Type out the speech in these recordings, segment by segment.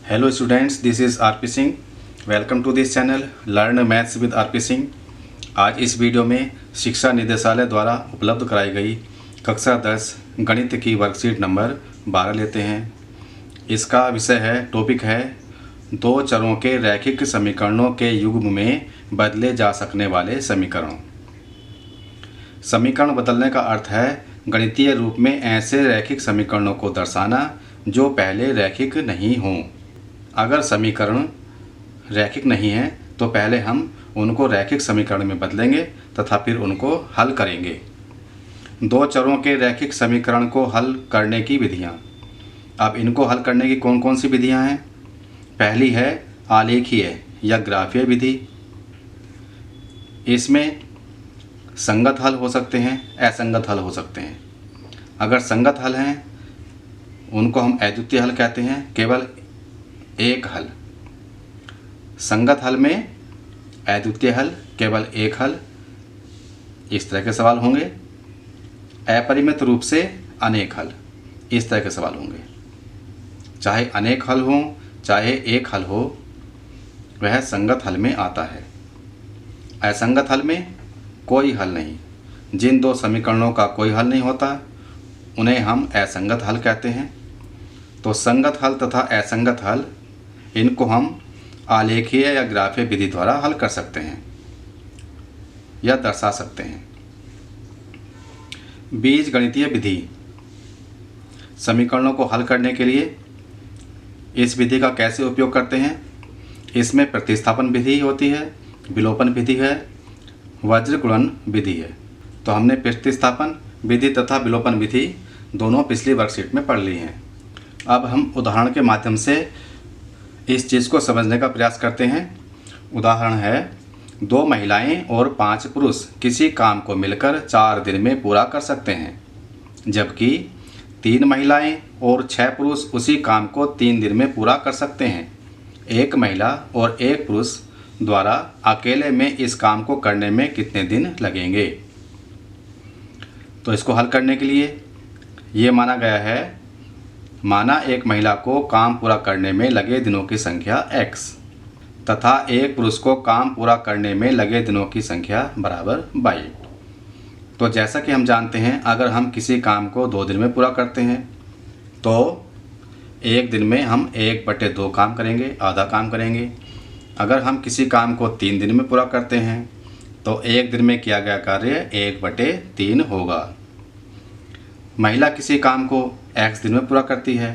Hello students, this is RP Singh. Welcome to this channel learn maths with RP Singh. आज इस video में शिक्षा निदेशालय द्वारा उपलब्ध कराई गई कक्षा 10 गणित की वर्कशीट नंबर 12 लेते हैं। इसका विषय है, टॉपिक है दो चरों के रैखिक समीकरणों के युग्म में बदले जा सकने वाले समीकरण। समीकरण बदलने का अर्थ है गणितीय रूप में ऐसे रैखिक समीकरणों को दर्शाना जो पहले रैखिक नहीं हों। अगर समीकरण रैखिक नहीं है तो पहले हम उनको रैखिक समीकरण में बदलेंगे तथा फिर उनको हल करेंगे। दो चरों के रैखिक समीकरण को हल करने की विधियाँ। अब इनको हल करने की कौन कौन सी विधियाँ हैं? पहली है आलेखीय या ग्राफीय विधि। इसमें संगत हल हो सकते हैं, असंगत हल हो सकते हैं। अगर संगत हल हैं उनको हम अद्वितीय हल कहते हैं, केवल एक हल। संगत हल में अद्वितीय हल, केवल एक हल, इस तरह के सवाल होंगे। अपरिमित रूप से अनेक हल, इस तरह के सवाल होंगे। चाहे अनेक हल हो चाहे एक हल हो, वह संगत हल में आता है। असंगत हल में कोई हल नहीं। जिन दो समीकरणों का कोई हल नहीं होता उन्हें हम असंगत हल कहते हैं। तो संगत हल तथा असंगत हल, इनको हम आलेखीय या ग्राफीय विधि द्वारा हल कर सकते हैं या दर्शा सकते हैं। बीजगणितीय विधि। समीकरणों को हल करने के लिए इस विधि का कैसे उपयोग करते हैं? इसमें प्रतिस्थापन विधि होती है, विलोपन विधि है, वज्र गुणन विधि है। तो हमने प्रतिस्थापन विधि तथा विलोपन विधि दोनों पिछली वर्कशीट में पढ़ ली हैं। अब हम उदाहरण के माध्यम से इस चीज़ को समझने का प्रयास करते हैं। उदाहरण है, 2 महिलाएं और 5 पुरुष किसी काम को मिलकर 4 दिन में पूरा कर सकते हैं, जबकि 3 महिलाएं और 6 पुरुष उसी काम को 3 दिन में पूरा कर सकते हैं। एक महिला और एक पुरुष द्वारा अकेले में इस काम को करने में कितने दिन लगेंगे? तो इसको हल करने के लिए ये माना गया है, माना एक महिला को काम पूरा करने में लगे दिनों की संख्या x तथा एक पुरुष को काम पूरा करने में लगे दिनों की संख्या बराबर y। तो जैसा कि हम जानते हैं, अगर हम किसी काम को 2 दिन में पूरा करते हैं तो एक दिन में हम 1/2 काम करेंगे, आधा काम करेंगे। अगर हम किसी काम को 3 दिन में पूरा करते हैं तो एक दिन में किया गया कार्य 1/3 होगा। महिला किसी काम को x दिन में पूरा करती है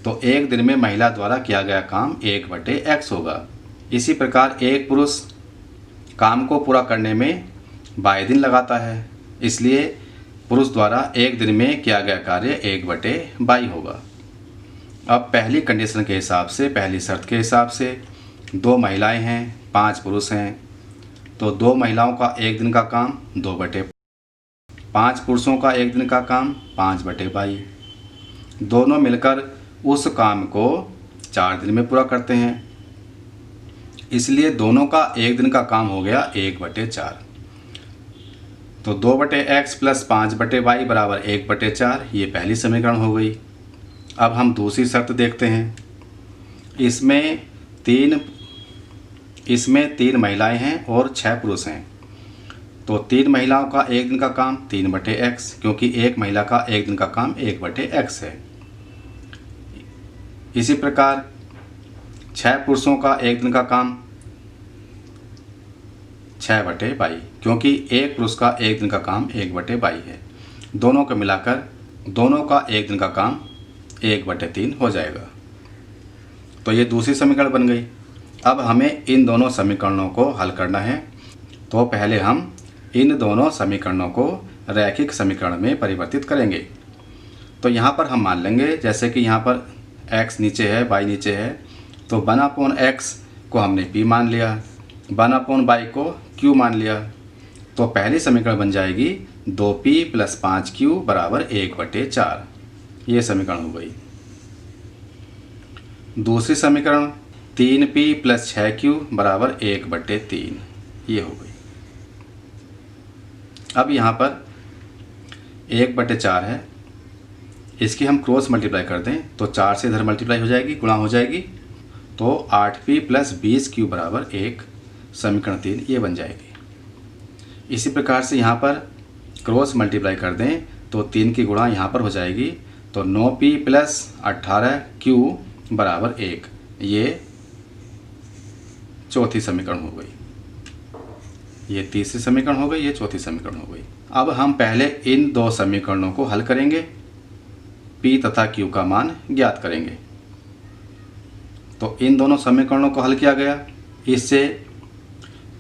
तो एक दिन में महिला द्वारा किया गया काम 1/x होगा। इसी प्रकार एक पुरुष काम को पूरा करने में y दिन लगाता है, इसलिए पुरुष द्वारा एक दिन में किया गया कार्य 1/y होगा। अब पहली कंडीशन के हिसाब से, पहली शर्त के हिसाब से 2 महिलाएं हैं, 5 पुरुष हैं, तो 2 महिलाओं का एक दिन का काम 2/5 पुरुषों का एक दिन का काम 5/22। दोनों मिलकर उस काम को 4 दिन में पूरा करते हैं, इसलिए दोनों का एक दिन का काम हो गया 1/4। तो 2/x प्लस 5/y बराबर 1/4, ये पहली समीकरण हो गई। अब हम दूसरी शर्त देखते हैं। इसमें 3 महिलाएं हैं और 6 पुरुष हैं, तो 3 महिलाओं का एक दिन का काम 3/x, क्योंकि एक महिला का एक दिन का काम 1/x है। इसी प्रकार 6 पुरुषों का एक दिन का काम 6/y, क्योंकि एक पुरुष का एक दिन का काम 1/y है। दोनों को मिलाकर दोनों का एक दिन का काम 1/3 हो जाएगा। तो ये दूसरी समीकरण बन गई। अब हमें इन दोनों समीकरणों को हल करना है। तो पहले हम इन दोनों समीकरणों को रैखिक समीकरण में परिवर्तित करेंगे। तो यहाँ पर हम मान लेंगे, जैसे कि यहाँ पर x नीचे है, y नीचे है, तो 1/x को हमने p मान लिया, 1/y को q मान लिया। तो पहली समीकरण बन जाएगी 2p + 5q बराबर 1/4। ये समीकरण हो गई। दूसरी समीकरण 3p + 6q बराबर 1/3, ये हो गई। अब यहाँ पर 1/4 है, इसकी हम क्रॉस मल्टीप्लाई कर दें तो 4 से इधर मल्टीप्लाई हो जाएगी, गुणा हो जाएगी, तो 8p प्लस 20q बराबर 1, समीकरण 3 ये बन जाएगी। इसी प्रकार से यहाँ पर क्रॉस मल्टीप्लाई कर दें तो 3 की गुणा यहाँ पर हो जाएगी, तो 9p प्लस 18q बराबर 1, ये चौथी समीकरण हो गई। ये तीसरी समीकरण हो गई, ये चौथी समीकरण हो गई। अब हम पहले इन दो समीकरणों को हल करेंगे, p तथा q का मान ज्ञात करेंगे। तो इन दोनों समीकरणों को हल किया गया, इससे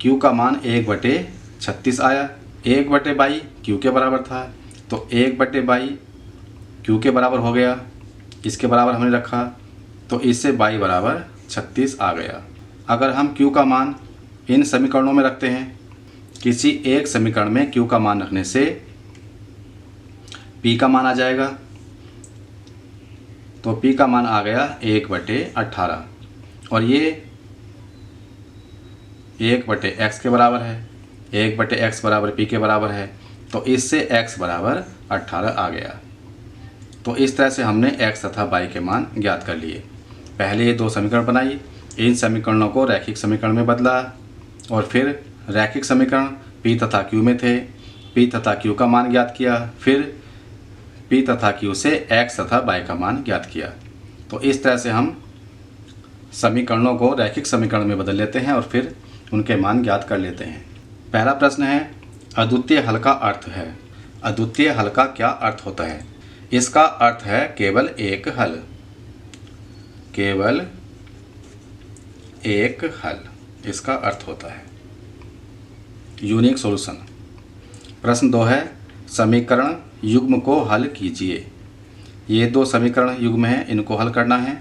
q का मान 1/36 आया। 1/22 q के बराबर था, तो 1/22 q के बराबर हो गया, इसके बराबर हमने रखा, तो इससे 22 बराबर 36 आ गया। अगर हम q का मान इन समीकरणों में रखते हैं, किसी एक समीकरण में q का मान रखने से p का मान आ जाएगा, तो p का मान आ गया 1/18 और ये 1/x के बराबर है। 1/x बराबर p के बराबर है, तो इससे x बराबर 18 आ गया। तो इस तरह से हमने x तथा y के मान ज्ञात कर लिए। पहले ये दो समीकरण बनाई, इन समीकरणों को रैखिक समीकरण में बदला और फिर रैखिक समीकरण p तथा q में थे, p तथा q का मान ज्ञात किया, फिर p तथा q से x तथा y का मान ज्ञात किया। तो इस तरह से हम समीकरणों को रैखिक समीकरण में बदल लेते हैं और फिर उनके मान ज्ञात कर लेते हैं। पहला प्रश्न है, अद्वितीय हल का अर्थ है। अद्वितीय हल का क्या अर्थ होता है? इसका अर्थ है केवल एक हल। केवल एक हल इसका अर्थ होता है, यूनिक सॉल्यूशन। प्रश्न 2 है, समीकरण युग्म को हल कीजिए। ये दो समीकरण युग्म हैं, इनको हल करना है,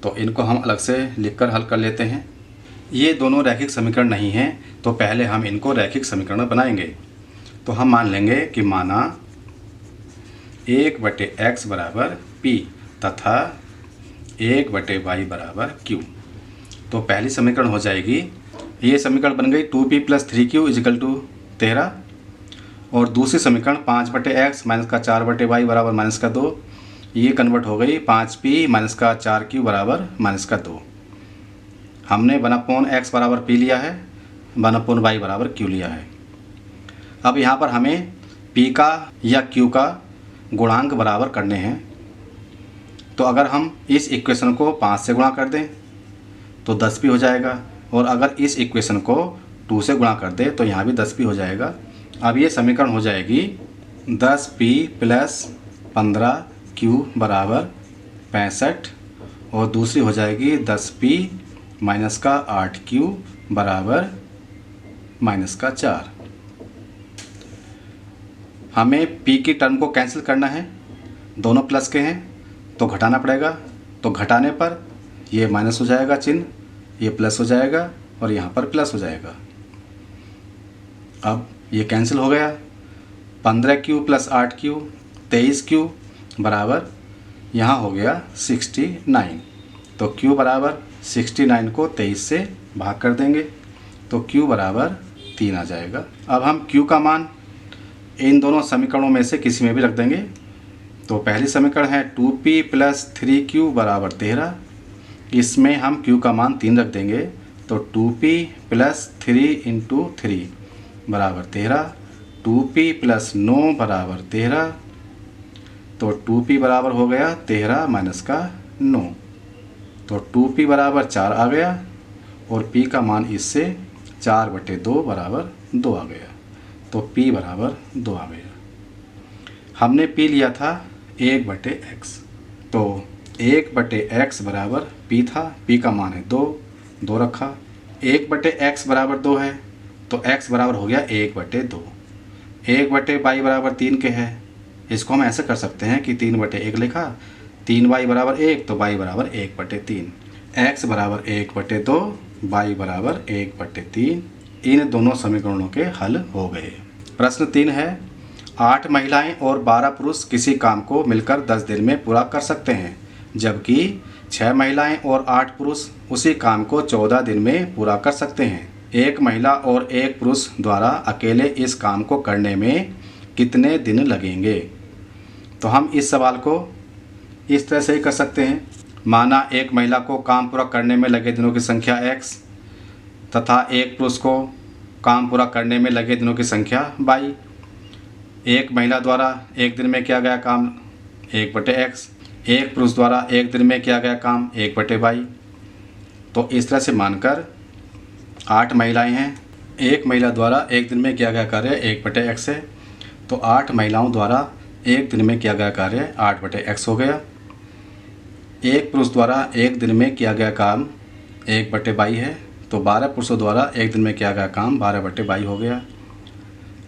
तो इनको हम अलग से लिखकर हल कर लेते हैं। ये दोनों रैखिक समीकरण नहीं हैं, तो पहले हम इनको रैखिक समीकरण बनाएंगे। तो हम मान लेंगे कि माना 1/x बराबर p तथा 1/y बराबर q। तो पहली समीकरण हो जाएगी, ये समीकरण बन गई 2p plus 3q is equal to 13, और दूसरी समीकरण 5/x माइनस का 4/y बराबर माइनस का 2, ये कन्वर्ट हो गई 5p माइनस का 4q बराबर माइनस का 2। हमने 1/x बराबर p लिया है, 1/y बराबर q लिया है। अब यहाँ पर हमें p का या q का गुणांक बराबर करने हैं। तो अगर हम इस इक्वेशन को 5 से गुणा कर दें तो 10p हो जाएगा, और अगर इस इक्वेशन को 2 से गुणा कर दें तो यहाँ भी 10p हो जाएगा। अब ये समीकरण हो जाएगी 10p प्लस 15q बराबर 65, और दूसरी हो जाएगी 10p माइनस का 8q बराबर माइनस का 4। हमें p की टर्म को कैंसिल करना है, दोनों प्लस के हैं तो घटाना पड़ेगा, तो घटाने पर ये माइनस हो जाएगा चिन्ह, ये प्लस हो जाएगा और यहाँ पर प्लस हो जाएगा। अब ये कैंसिल हो गया, 15q प्लस 8q 23q बराबर यहाँ हो गया 69, तो q बराबर 69 को 23 से भाग कर देंगे तो q बराबर 3 आ जाएगा। अब हम q का मान इन दोनों समीकरणों में से किसी में भी रख देंगे। तो पहली समीकरण है 2p प्लस 3q बराबर 13, इसमें हम q का मान 3 रख देंगे, तो 2p प्लस 3 इंटू 3 बराबर 13, 2p प्लस 9 बराबर 13, तो 2p बराबर हो गया 13 माइनस का 9, तो 2p बराबर 4 आ गया, और p का मान इससे 4/2 बराबर 2 आ गया, तो p बराबर 2 आ गया। हमने p लिया था 1/x, तो 1/x बराबर p था, p का मान है 2, 2 रखा, 1/x बराबर 2 है, तो x बराबर हो गया 1/2। 1/y बराबर 3 के है, इसको हम ऐसे कर सकते हैं कि 3/1 लिखा, 3y बराबर 1, तो y बराबर 1/3, x बराबर 1/2, y बराबर 1/3। इन दोनों समीकरणों के हल हो गए। प्रश्न 3 है, 8 महिलाएं और 12 पुरुष किसी काम को मिलकर 10 दिन में पूरा कर सकते हैं, जबकि 6 महिलाएं और 8 पुरुष उसी काम को 14 दिन में पूरा कर सकते हैं। एक महिला और एक पुरुष द्वारा अकेले इस काम को करने में कितने दिन लगेंगे? तो हम इस सवाल को इस तरह से ही कर सकते हैं। माना एक महिला को काम पूरा करने में लगे दिनों की संख्या x तथा एक पुरुष को काम पूरा करने में लगे दिनों की संख्या y। एक महिला द्वारा एक दिन में किया गया काम 1/x, एक पुरुष द्वारा एक दिन में किया गया काम 1/y। तो इस तरह से मानकर 8 महिलाएं हैं। एक महिला द्वारा एक दिन में किया गया कार्य 1/x है, तो 8 महिलाओं द्वारा एक दिन में किया गया कार्य 8/x हो गया। एक पुरुष द्वारा एक दिन में किया गया काम 1/y है, तो 12 पुरुषों द्वारा एक दिन में किया गया काम 12/y हो गया।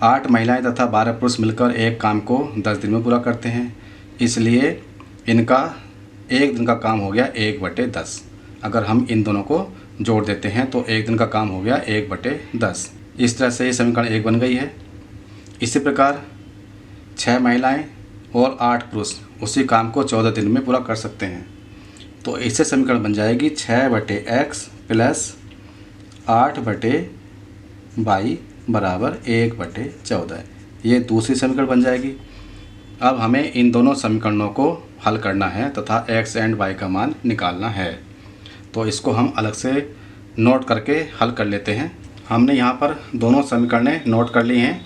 8 महिलाएं तथा 12 पुरुष मिलकर एक काम को 10 दिन में पूरा करते हैं, इसलिए इनका एक दिन का काम हो गया 1/10। अगर हम इन दोनों को जोड़ देते हैं तो एक दिन का काम हो गया 1/10। इस तरह से ये समीकरण 1 बन गई है। इसी प्रकार 6 महिलाएं और 8 पुरुष उसी काम को 14 दिन में पूरा कर सकते हैं, तो इससे समीकरण बन जाएगी 6/x प्लस 8/y बराबर 1/14। ये दूसरी समीकरण बन जाएगी। अब हमें इन दोनों समीकरणों को हल करना है तथा x एंड y का मान निकालना है, तो इसको हम अलग से नोट करके हल कर लेते हैं। हमने यहाँ पर दोनों समीकरणें नोट कर ली हैं।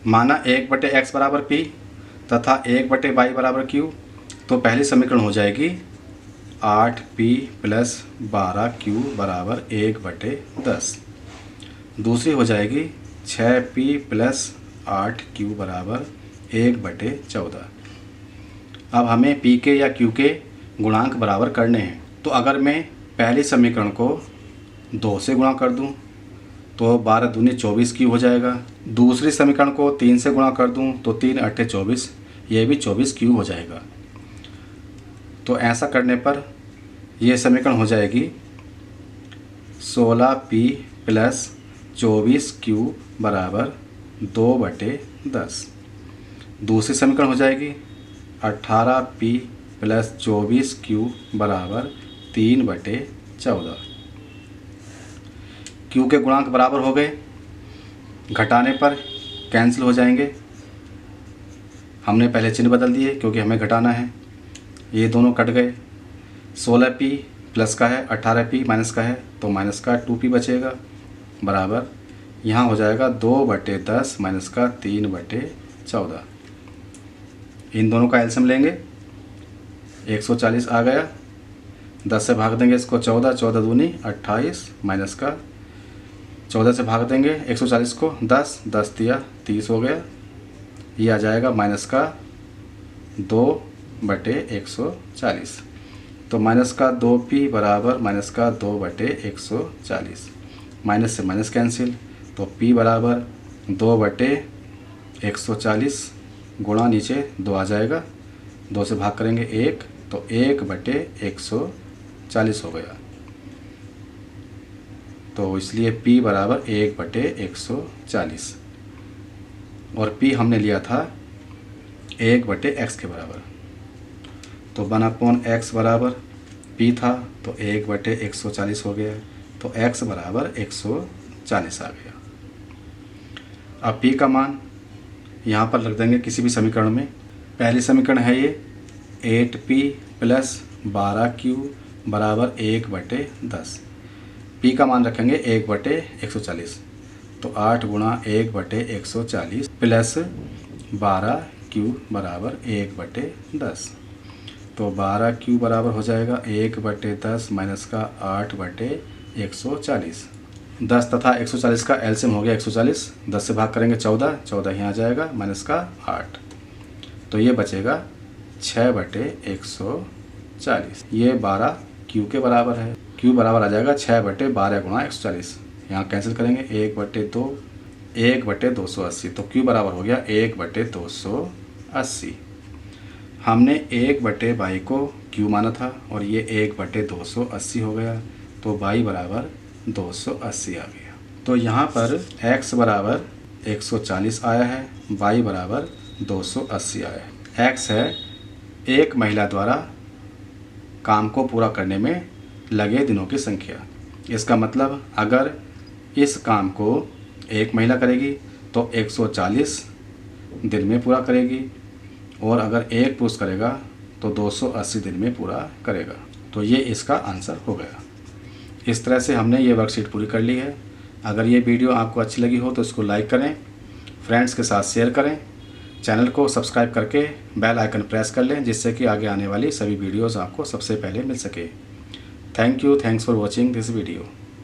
माना 1/x बराबर p तथा 1/y बराबर q, तो पहली समीकरण हो जाएगी 8p प्लस 12q बराबर 1/10। दूसरी हो जाएगी 6p प्लस 8q बराबर 1/14। अब हमें p के या q के गुणांक बराबर करने हैं, तो अगर मैं पहली समीकरण को 2 से गुणा कर दूं तो 12 दूनी 24 q हो जाएगा। दूसरी समीकरण को 3 से गुणा कर दूं तो 3 8 24, ये भी 24 q हो जाएगा। तो ऐसा करने पर यह समीकरण हो जाएगी 16p प्लस 24q बराबर 2/10। दूसरी समीकरण हो जाएगी 18p प्लस 24q बराबर 3/14। q के गुणांक बराबर हो गए, घटाने पर कैंसिल हो जाएंगे। हमने पहले चिन्ह बदल दिए क्योंकि हमें घटाना है, ये दोनों कट गए। 16p प्लस का है, 18p माइनस का है, तो माइनस का 2p बचेगा बराबर यहाँ हो जाएगा 2/10 माइनस का 3/14। इन दोनों का एलसीएम लेंगे, 140 आ गया। 10 से भाग देंगे इसको 14, 14 दूनी 28 माइनस का 14 से भाग देंगे 140 को 10, 10 दिया 30 हो गया। ये आ जाएगा माइनस का 2/140, तो माइनस का 2p बराबर माइनस का 2/140। माइनस से माइनस कैंसिल, तो p बराबर 2/140 गुणा नीचे 2 आ जाएगा, 2 से भाग करेंगे 1, तो 1/140 हो गया। तो इसलिए p बराबर 1/140 और p हमने लिया था 1/x के बराबर, तो 1/x बराबर p था तो 1/140 हो गया, तो x बराबर 140 आ गया। अब p का मान यहाँ पर रख देंगे किसी भी समीकरण में। पहली समीकरण है ये 8p प्लस 12q बराबर 1/10। p का मान रखेंगे 1/140, तो 8 गुणा 1/140 प्लस 12q बराबर 1/10, तो 12q बराबर हो जाएगा 1/10 माइनस का 8/140। 10 तथा 140 का एलसीएम हो गया 140, 10 से भाग करेंगे 14, 14 यहाँ आ जाएगा माइनस का 8, तो ये बचेगा 6/140। ये 12q के बराबर है। q बराबर आ जाएगा 6/12 गुणा 140, यहाँ कैंसिल करेंगे 1/2, 1/280, तो q बराबर हो गया 1/280। हमने 1/y को q माना था और ये 1/280 हो गया, तो y बराबर 280 आ गया। तो यहाँ पर x बराबर 140 आया है, y बराबर 280 आया है। x है एक महिला द्वारा काम को पूरा करने में लगे दिनों की संख्या। इसका मतलब अगर इस काम को एक महिला करेगी तो 140 दिन में पूरा करेगी, और अगर एक पुरुष करेगा तो 280 दिन में पूरा करेगा। तो ये इसका आंसर हो गया। इस तरह से हमने ये वर्कशीट पूरी कर ली है। अगर ये वीडियो आपको अच्छी लगी हो तो इसको लाइक करें, फ्रेंड्स के साथ शेयर करें, चैनल को सब्सक्राइब करके बेल आइकन प्रेस कर लें, जिससे कि आगे आने वाली सभी वीडियोज़ आपको सबसे पहले मिल सके। Thank you, thanks for watching this video.